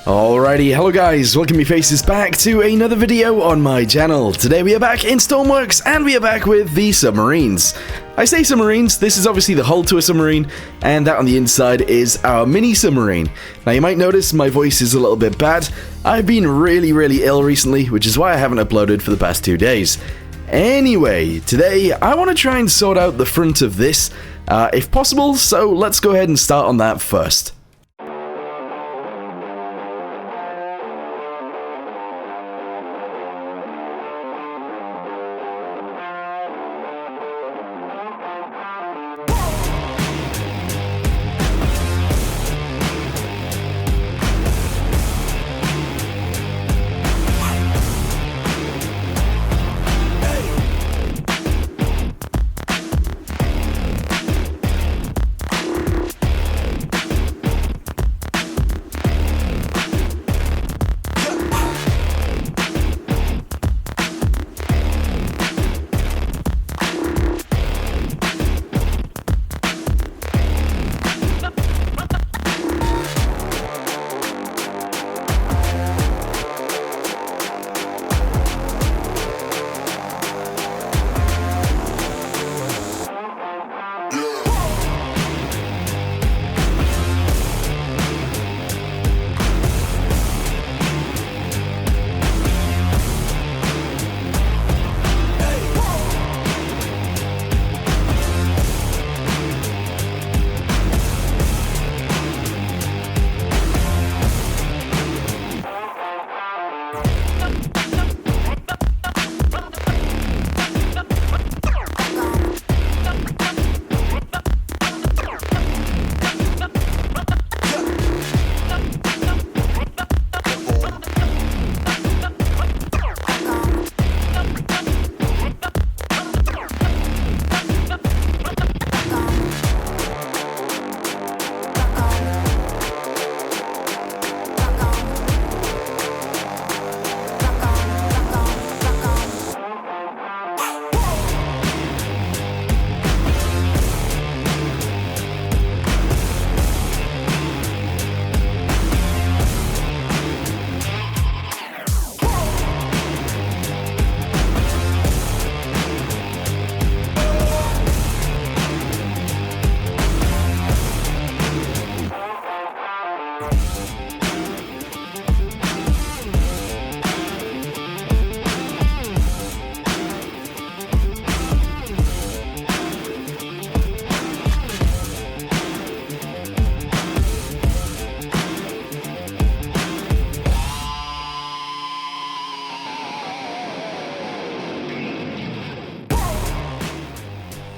Alrighty, hello guys, welcome me faces back to another video on my channel. Today we are back in Stormworks and we are back with the submarines. I say submarines, this is obviously the hull to a submarine, and that on the inside is our mini submarine. Now you might notice my voice is a little bit bad. I've been really ill recently, which is why I haven't uploaded for the past 2 days. Anyway, today I want to try and sort out the front of this, if possible, so let's go ahead and start on that first.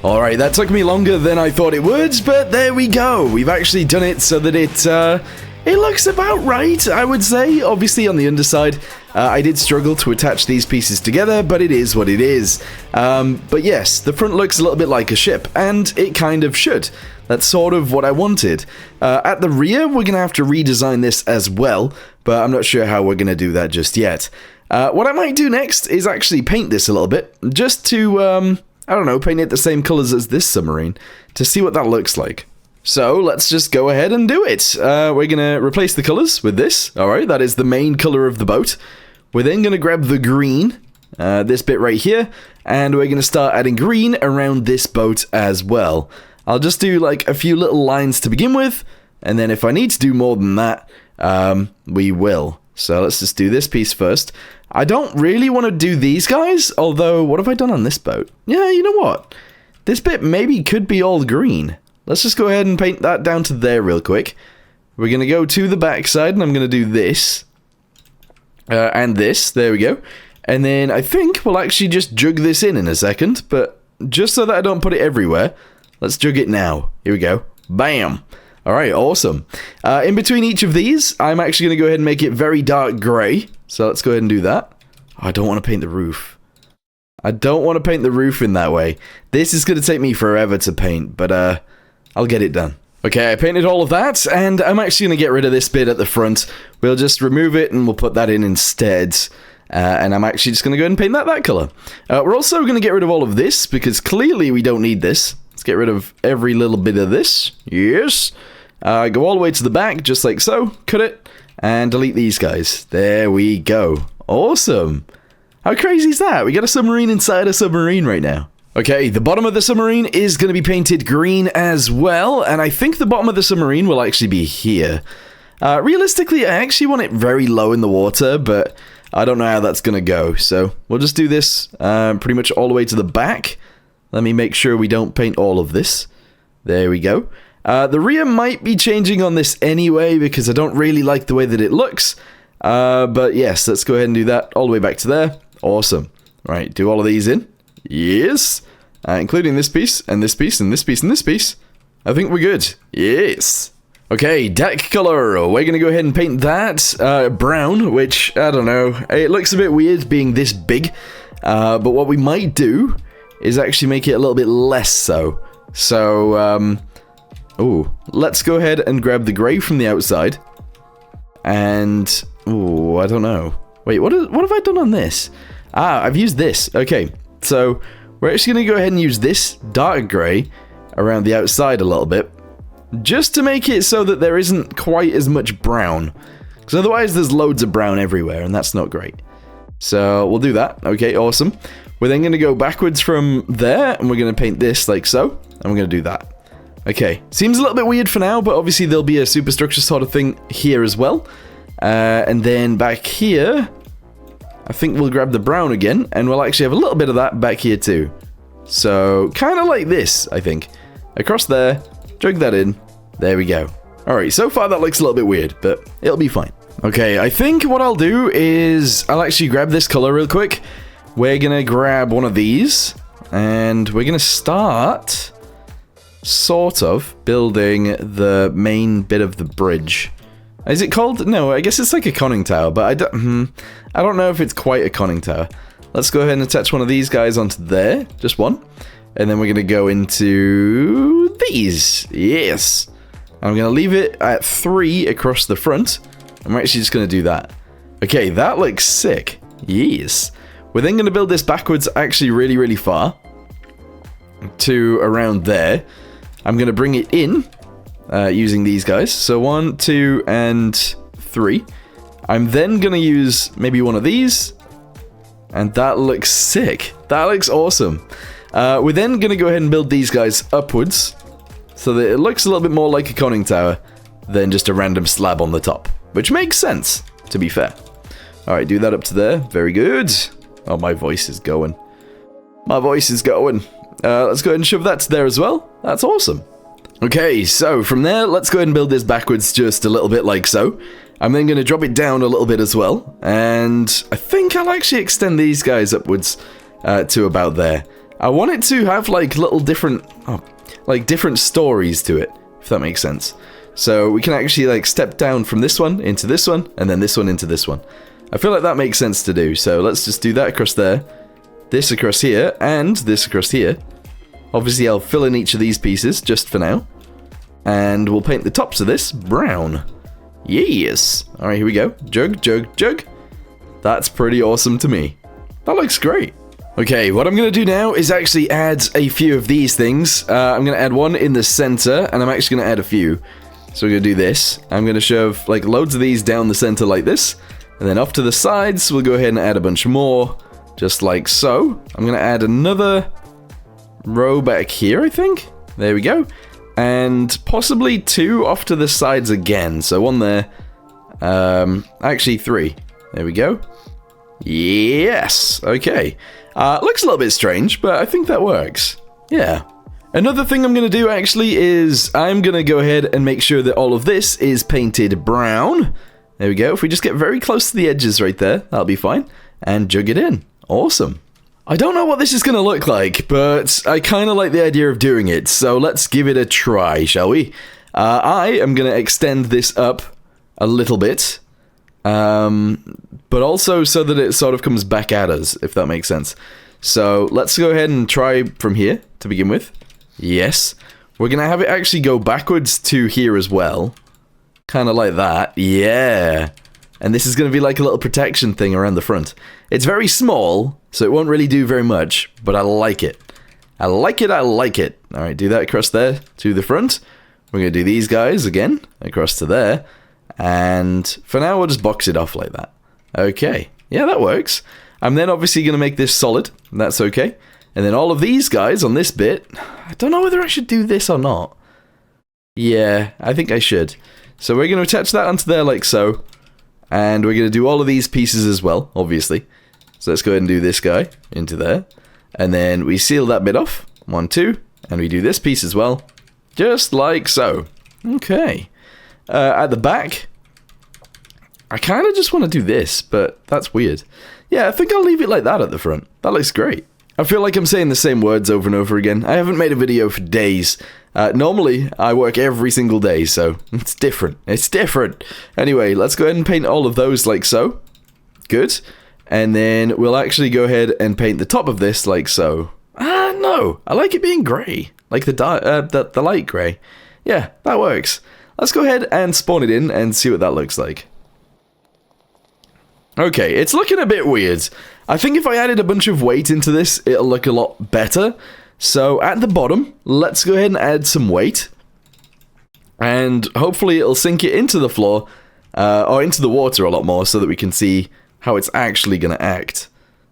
Alright, that took me longer than I thought it would, but there we go. We've actually done it so that it looks about right, I would say. Obviously, on the underside, I did struggle to attach these pieces together, but it is what it is. But yes, the front looks a little bit like a ship, and it kind of should. That's sort of what I wanted. At the rear, we're going to have to redesign this as well, but I'm not sure how we're going to do that just yet. What I might do next is actually paint this a little bit, just to, I don't know, paint it the same colors as this submarine, to see what that looks like. So, let's just go ahead and do it. We're going to replace the colors with this. Alright, that is the main color of the boat. We're then going to grab the green, this bit right here, and we're going to start adding green around this boat as well. I'll just do like a few little lines to begin with, and then if I need to do more than that, we will. So let's just do this piece first. I don't really want to do these guys, although, what have I done on this boat? Yeah, you know what? This bit maybe could be all green. Let's just go ahead and paint that down to there real quick. We're going to go to the backside, and I'm going to do this. And this, there we go. And then I think we'll actually just jug this in a second, but just so that I don't put it everywhere, let's jug it now. Here we go. Bam! Alright, awesome. In between each of these, I'm actually going to go ahead and make it very dark grey. So let's go ahead and do that. Oh, I don't want to paint the roof. I don't want to paint the roof in that way. This is going to take me forever to paint, but I'll get it done. Okay, I painted all of that, and I'm actually going to get rid of this bit at the front. We'll just remove it, and we'll put that in instead. And I'm actually just going to go ahead and paint that colour. We're also going to get rid of all of this, because clearly we don't need this. Let's get rid of every little bit of this. Yes. Go all the way to the back, just like so. Cut it. and delete these guys. There we go. Awesome. How crazy is that? We got a submarine inside a submarine right now. Okay, the bottom of the submarine is going to be painted green as well, and I think the bottom of the submarine will actually be here. Realistically, I actually want it very low in the water, but I don't know how that's going to go, so we'll just do this pretty much all the way to the back. Let me make sure we don't paint all of this. There we go. The rear might be changing on this anyway, because I don't really like the way that it looks. But yes, let's go ahead and do that all the way back to there. Awesome. Right, do all of these in. Yes. Including this piece, and this piece, and this piece, and this piece. I think we're good. Yes. Okay, deck color. We're going to go ahead and paint that brown, which, I don't know, it looks a bit weird being this big. But what we might do is actually make it a little bit less so. So, ooh, let's go ahead and grab the grey from the outside. And, ooh, I don't know. Wait, what have I done on this? Ah, I've used this. Okay, so we're actually going to go ahead and use this dark grey around the outside a little bit, just to make it so that there isn't quite as much brown, because otherwise there's loads of brown everywhere, and that's not great. So we'll do that. Okay, awesome. We're then going to go backwards from there, and we're going to paint this like so, and we're going to do that. Okay, seems a little bit weird for now, but obviously there'll be a superstructure sort of thing here as well. And then back here, I think we'll grab the brown again, and we'll actually have a little bit of that back here too. So, kind of like this, I think. Across there, drag that in, there we go. Alright, so far that looks a little bit weird, but it'll be fine. Okay, I think what I'll do is, I'll actually grab this color real quick. We're gonna grab one of these, and we're gonna start, sort of, building the main bit of the bridge. Is it called? No, I guess it's like a conning tower, but I don't know if it's quite a conning tower. Let's go ahead and attach one of these guys onto there, just one. And then we're going to go into these. Yes. I'm going to leave it at 3 across the front. I'm actually just going to do that. Okay, that looks sick. Yes. We're then going to build this backwards actually really, really far. To around there. I'm going to bring it in. Using these guys. So 1, 2, and 3. I'm then going to use maybe one of these. And that looks sick. That looks awesome. We're then going to go ahead and build these guys upwards. So that it looks a little bit more like a conning tower than just a random slab on the top. Which makes sense, to be fair. Alright, do that up to there. Very good. Oh, my voice is going. My voice is going. Let's go ahead and shove that to there as well. That's awesome. Okay, so from there, let's go ahead and build this backwards just a little bit like so. I'm then going to drop it down a little bit as well. And I think I'll actually extend these guys upwards to about there. I want it to have like little different, different stories to it, if that makes sense. So we can actually like step down from this one into this one, and then this one into this one. I feel like that makes sense to do. So let's just do that across there, this across here, and this across here. Obviously, I'll fill in each of these pieces, just for now. And we'll paint the tops of this brown. Yes! Alright, here we go. Jug, jug, jug. That's pretty awesome to me. That looks great. Okay, what I'm going to do now is actually add a few of these things. I'm going to add one in the center, and I'm actually going to add a few. So we're going to do this. I'm going to shove like loads of these down the center like this. And then off to the sides, we'll go ahead and add a bunch more. Just like so. I'm going to add another row back here, I think. There we go. And possibly 2 off to the sides again. So 1 there. Actually 3. There we go. Yes. Okay. Looks a little bit strange, but I think that works. Yeah. Another thing I'm going to do actually is I'm going to go ahead and make sure that all of this is painted brown. There we go. If we just get very close to the edges right there, that'll be fine. And jug it in. Awesome. I don't know what this is going to look like, but I kind of like the idea of doing it, so let's give it a try, shall we? I am going to extend this up a little bit, but also so that it sort of comes back at us, if that makes sense. So let's go ahead and try from here to begin with. Yes. We're going to have it actually go backwards to here as well. Kind of like that. Yeah. And this is going to be like a little protection thing around the front. It's very small, so it won't really do very much, but I like it. I like it, I like it. Alright, do that across there to the front. We're going to do these guys again, across to there. And for now, we'll just box it off like that. Okay, yeah, that works. I'm then obviously going to make this solid, and that's okay. And then all of these guys on this bit, I don't know whether I should do this or not. Yeah, I think I should. So we're going to attach that onto there like so. And we're going to do all of these pieces as well, obviously. So let's go ahead and do this guy into there. And then we seal that bit off. 1, 2. And we do this piece as well. Just like so. Okay. At the back, I kind of just want to do this, but that's weird. Yeah, I think I'll leave it like that at the front. That looks great. I feel like I'm saying the same words over and over again. I haven't made a video for days. Normally, I work every single day, so it's different. It's different. Anyway, let's go ahead and paint all of those like so. Good. And then we'll actually go ahead and paint the top of this like so. No. I like it being grey. Like the light grey. Yeah, that works. Let's go ahead and spawn it in and see what that looks like. Okay, it's looking a bit weird. I think if I added a bunch of weight into this, it'll look a lot better. So at the bottom, let's go ahead and add some weight. And hopefully it'll sink it into the floor, or into the water a lot more so that we can see how it's actually going to act.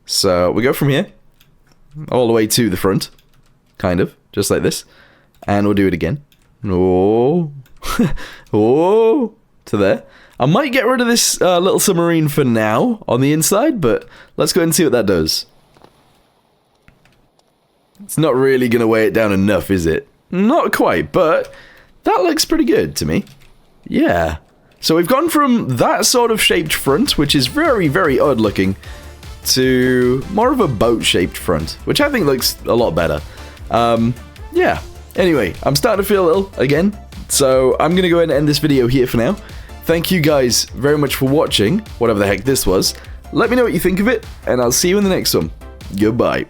So we go from here, all the way to the front, kind of, just like this. And we'll do it again. Oh, oh, to there. I might get rid of this little submarine for now on the inside, but let's go ahead and see what that does. It's not really going to weigh it down enough, is it? Not quite, but that looks pretty good to me. Yeah. So we've gone from that sort of shaped front, which is very, very odd looking, to more of a boat-shaped front, which I think looks a lot better. Yeah. Anyway, I'm starting to feel ill again, so I'm going to go ahead and end this video here for now. Thank you guys very much for watching, whatever the heck this was. Let me know what you think of it, and I'll see you in the next one. Goodbye.